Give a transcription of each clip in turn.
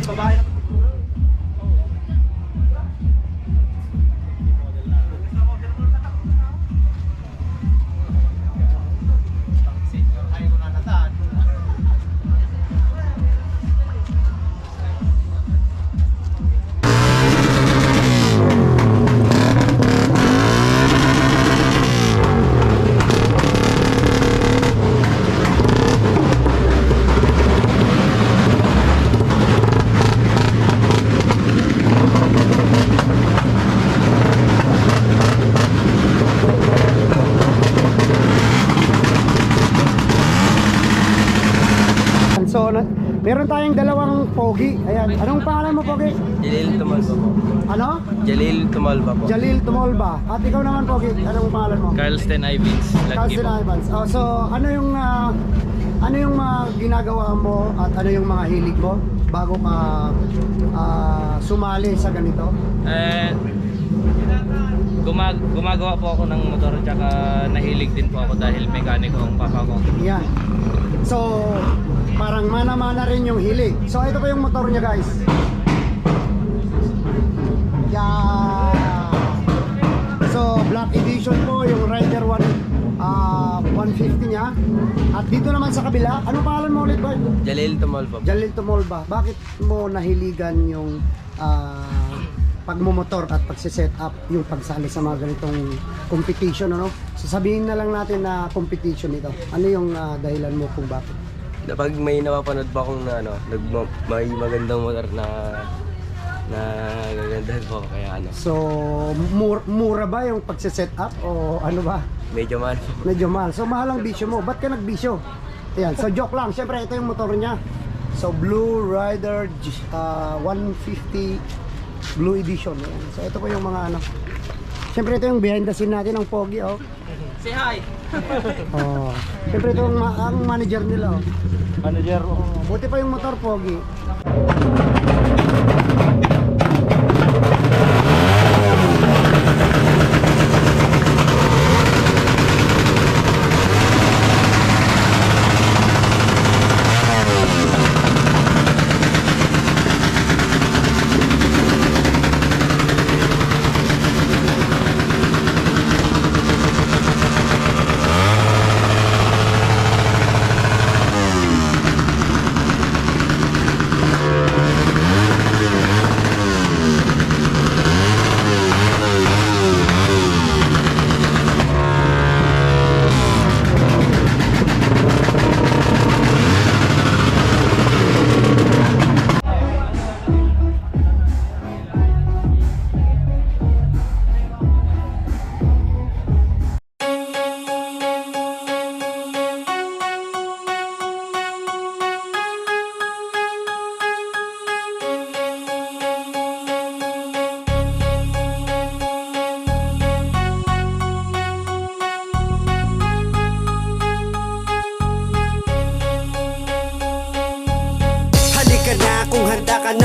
Babae na. So, meron tayong dalawang pogi. Ayan. Anong pangalan mo, pogi? Jalil Tumalba po. Ano? Jalil Tumalba po. Jalil Tumolba. At ikaw naman, pogi. Anong pangalan mo? Carlston Ivins. Carlston Ivins. Oh, so, ano yung ginagawa mo at ano yung mga hilig mo bago ka sumali sa ganito? Gumagawa po ako ng motor, tsaka nahilig din po ako dahil mekaniko ang papa ko. Yan. So, parang mana-mana rin yung hilig. So, ito pa yung motor niya, guys. Yeah. So, black edition po yung Rider 150 niya. At dito naman sa kabila, ano pangalan mo ulit, boy? Jalil Tumalba po. Jalil Tumolba. Bakit mo nahiligan yung pagmumotor at pagsiset up, yung pagsali sa mga ganitong competition, ano? Sasabihin na lang natin na competition ito. Ano yung dahilan mo kung bakit? Pag may napapanood ba akong may magandang motor na gagandahan po, kaya ano. So, mura ba yung pagsiset up o ano ba? Medyo mahal po. Medyo mahal. So, mahal ang bisyo mo. Ba't ka nagbisyo? Ayan, so joke lang. Siyempre, ito yung motor niya. So, Blue Rider 150 Blue Edition. Ayan. So, ito po yung mga ano. Siyempre, ito yung behind the scene natin ng Pogi, oh. Say hi! Oh. Siyempre, ito ang manager nila, oh. Manager, Oh, buti pa yung motor, Pogi.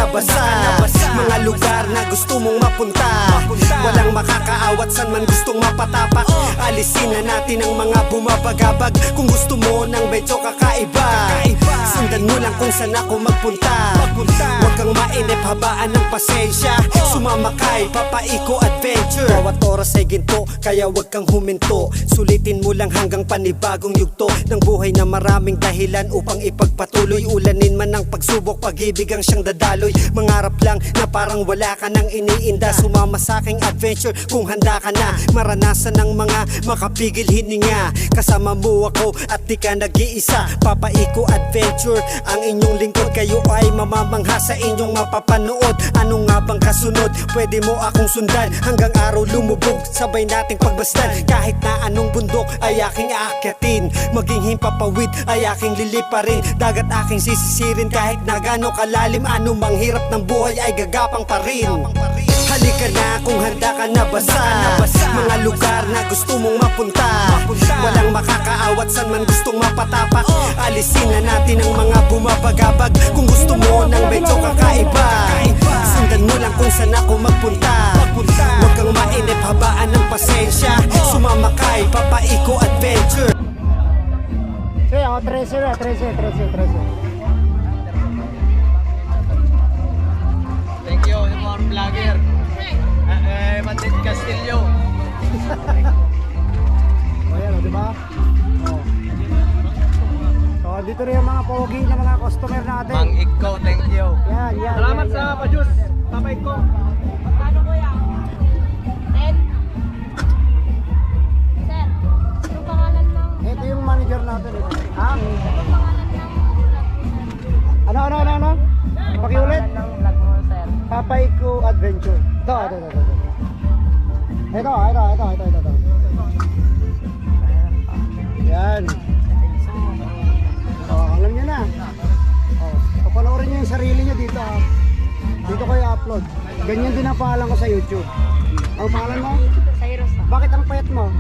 Basa mga lugar na gusto mong mapunta, walang makakaawat san man gustong mapatapak. Alisin na natin ang mga bumabagabag. Kung gusto mo ng medyo kakaiba, sundan mo lang kung saan ako magpunta. Huwag kang mainip, habaan ng pasensya. Sumama kay Papaiko Adventure. Bawat oras ay ginto, kaya huwag kang huminto. Sulitin mo lang hanggang panibagong yugto ng buhay na maraming dahilan upang ipagpatuloy. Ulanin man ang pagsubok, pag-ibig ang siyang dadaloy. Mangarap lang na parang wala ka nang iniinda. Sumama sa aking adventure kung handa ka na maranasan ng mga makapigil hininga. Kasama mo ako at di ka nag-iisa. Papaiko Adventure ang inyong lingkod. Kayo ay mamamangha sa inyong mapapanood. Ano nga bang kasunod? Pwede mo akong sundan hanggang araw lumubog. Sabay nating pagbastan. Kahit na anong bundok ay aking aakyatin. Maging himpapawid ay aking liliparin. Dagat aking sisisirin kahit na gano'ng kalalim. Anumang hirap ng buhay ay gagapang pa rin. Halika na kung handa ka na basa mga lugar na gusto mong mapunta. Walang makakaawat san man gustong mapatapak. Alisin na natin ang mga bumabagabag. Kung gusto mo ng medyo kakaiba, sundan mo lang kung saan ako magpunta. Huwag kang mainip, habaan ng pasensya. Sumama kay Papaiko Adventure. Sige, 13 na, 13. Castillo. O yan, o, di ba? O. So, dito rin yung mga pogi na mga customer natin. Mang Ikaw, thank you. Yan, yan. Salamat yan, sa yan. pa-juice. Papay ko. Ano kuya? 10? Sir, ano pangalan ng... Ito yung manager natin. Ito. Ha? Ano pangalan ng vlog mo, sir? Ano? Pakiulit. Ng vlog mo, sir. Papay ko Adventure. Ito. Ito. Yan. Oh, alam niyo na. Oh, papanoorin niyo yung sarili niyo dito. Ah. Dito ko i-upload. Ganyan din ang pangalan ko sa YouTube. Ang pangalan mo? Cyrus, ah. Bakit ang payat mo?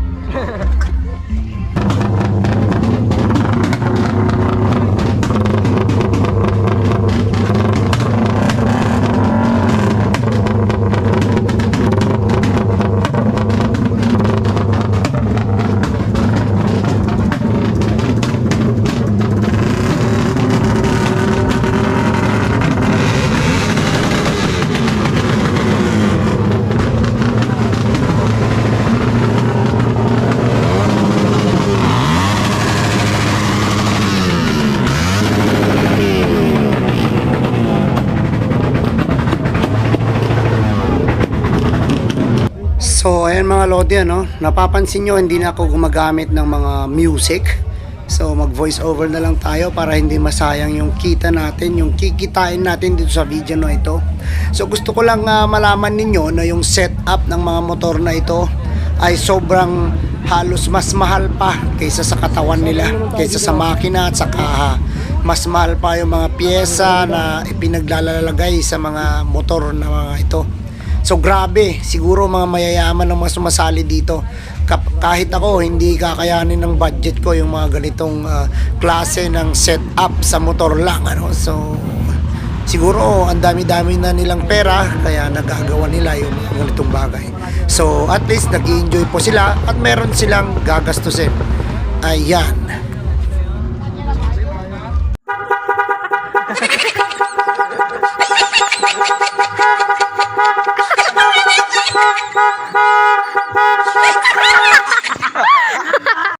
So ayan mga Lodi, ano, napapansin nyo hindi na ako gumagamit ng mga music. So mag voice over na lang tayo para hindi masayang yung kita natin, yung kikitain natin dito sa video na ito. So gusto ko lang malaman ninyo na yung setup ng mga motor na ito ay sobrang halos mas mahal pa kaysa sa katawan nila, kaysa sa makina at sa kaha. Mas mahal pa yung mga pyesa na ipinaglalagay sa mga motor na mga ito. So grabe, siguro mga mayayaman ang mga sumasali dito. Kahit ako, hindi kakayanin ng budget ko yung mga ganitong klase ng setup sa motor lang. Ano? So siguro ang dami-dami na nilang pera kaya nagagawa nila yung mga ganitong bagay. So at least nag-enjoy po sila at meron silang gagastusin. Ayan.